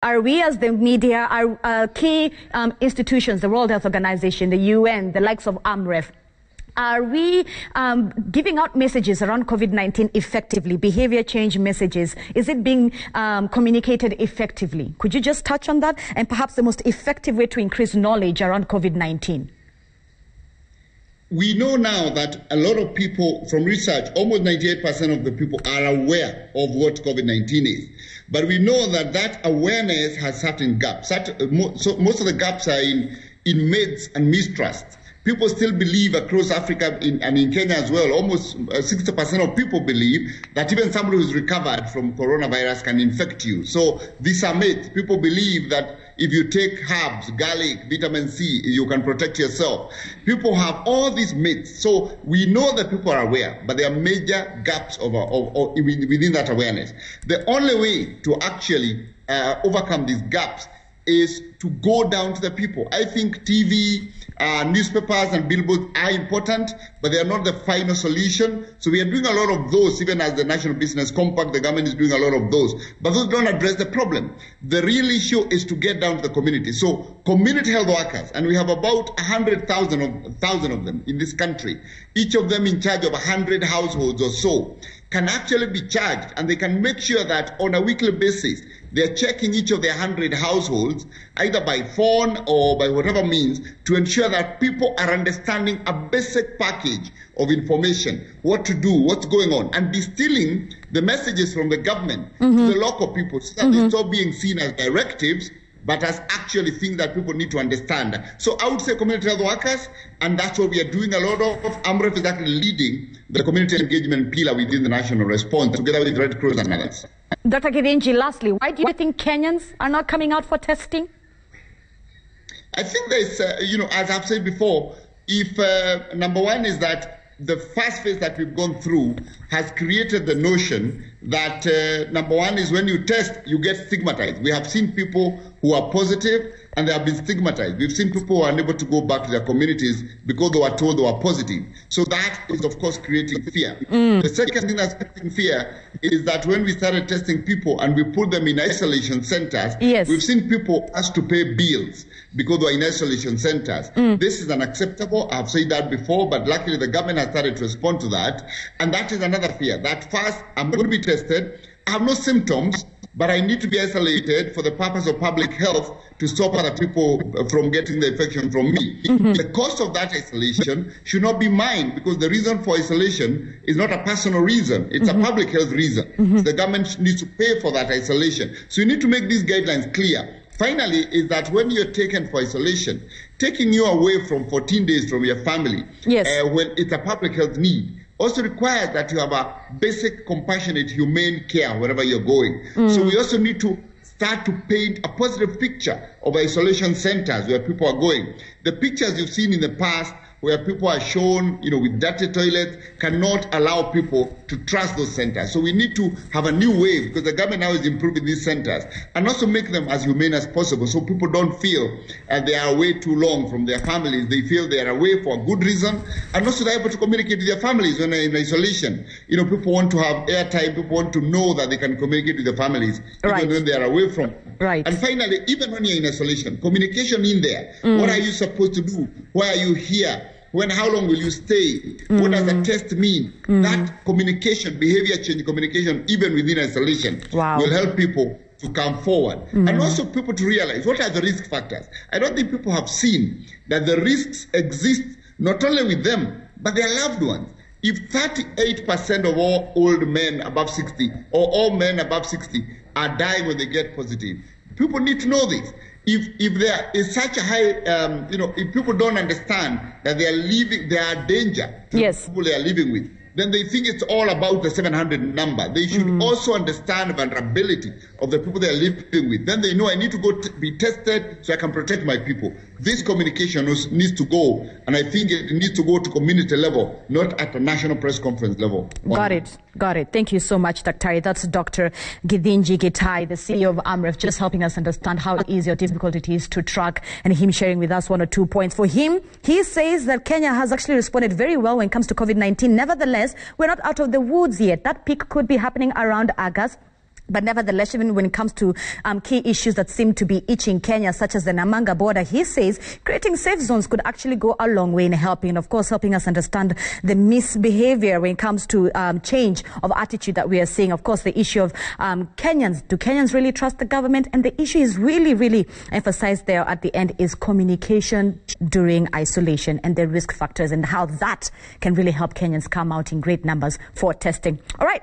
Are we as the media, our key institutions, the World Health Organization, the UN, the likes of AMREF, are we giving out messages around COVID-19 effectively, behavior change messages? Is it being communicated effectively? Could you just touch on that and perhaps the most effective way to increase knowledge around COVID-19? We know now that a lot of people from research, almost 98% of the people are aware of what COVID-19 is. But we know that that awareness has certain gaps. So most of the gaps are in myths and mistrust. People still believe across Africa and in Kenya as well, almost 60% of people believe that even somebody who's recovered from coronavirus can infect you. So these are myths. People believe that if you take herbs, garlic, vitamin C, you can protect yourself. People have all these myths. So we know that people are aware, but there are major gaps within that awareness. The only way to actually overcome these gaps is to go down to the people. I think TV, newspapers and billboards are important, but they are not the final solution. So we are doing a lot of those, even as the National Business Compact, the government is doing a lot of those. But those don't address the problem. The real issue is to get down to the community. So community health workers, and we have about 100,000 of them in this country, each of them in charge of 100 households or so, can actually be charged, and they can make sure that on a weekly basis, they're checking each of their 100 households, either by phone or by whatever means, to ensure that people are understanding a basic package of information, what to do, what's going on, and distilling the messages from the government to the local people so that they stop being seen as directives, but as actually things that people need to understand. So I would say community health workers, and that's what we are doing a lot of. AMREF is actually leading the community engagement pillar within the national response, together with Red Cross and others. Dr. Githinji, lastly, why do you think Kenyans are not coming out for testing? I think there's, as I've said before, if number one is that the first phase that we've gone through has created the notion that number one is when you test, you get stigmatized. We have seen people who are positive and they have been stigmatized. We've seen people who are unable to go back to their communities because they were told they were positive. So that is, of course, creating fear. The second thing that's creating fear is that when we started testing people and we put them in isolation centers, we've seen people asked to pay bills because they are in isolation centers. This is unacceptable. I've said that before, but luckily the government has started to respond to that. And that is another fear, that first, I'm going to be tested, I have no symptoms, but I need to be isolated for the purpose of public health to stop other people from getting the infection from me. The cost of that isolation should not be mine, because the reason for isolation is not a personal reason, it's a public health reason. So the government needs to pay for that isolation. So you need to make these guidelines clear. Finally, is that when you're taken for isolation, taking you away from 14 days from your family, when it's a public health need, also requires that you have a basic, compassionate, humane care wherever you're going. So we also need to start to paint a positive picture of isolation centers where people are going. The pictures you've seen in the past where people are shown, with dirty toilets, cannot allow people to trust those centers. So we need to have a new way, because the government now is improving these centers, and also make them as humane as possible so people don't feel they are away too long from their families. They feel they are away for a good reason, and also they're able to communicate with their families when they're in isolation. People want to have airtime, people want to know that they can communicate with their families even when they are away from them. And finally, even when you're in isolation, communication in there. What are you supposed to do? Why are you here? How long will you stay? What does the test mean? That communication, behavior change communication, even within isolation, will help people to come forward. And also people to realize what are the risk factors. I don't think people have seen that the risks exist not only with them, but their loved ones. If 38% of all old men above 60 or all men above 60 are dying when they get positive, people need to know this. If there is such a high, if people don't understand that they are danger to the people they are living with, then they think it's all about the 700 number. They should also understand the vulnerability of the people they are living with. Then they know I need to go be tested so I can protect my people. This communication needs to go, and I think it needs to go to community level, not at a national press conference level. Got it. Thank you so much, Dr. That's Dr. Githinji Gitahi, the CEO of AMREF, just helping us understand how easy or difficult it is to track, and him sharing with us 1 or 2 points. For him, he says that Kenya has actually responded very well when it comes to COVID-19. Nevertheless, we're not out of the woods yet. That peak could be happening around August. But nevertheless, even when it comes to key issues that seem to be itching Kenya, such as the Namanga border, he says creating safe zones could actually go a long way in helping, and of course, helping us understand the misbehavior when it comes to change of attitude that we are seeing. Of course, the issue of Kenyans. Do Kenyans really trust the government? And the issue is really, really emphasized there at the end is communication during isolation and the risk factors and how that can really help Kenyans come out in great numbers for testing. All right.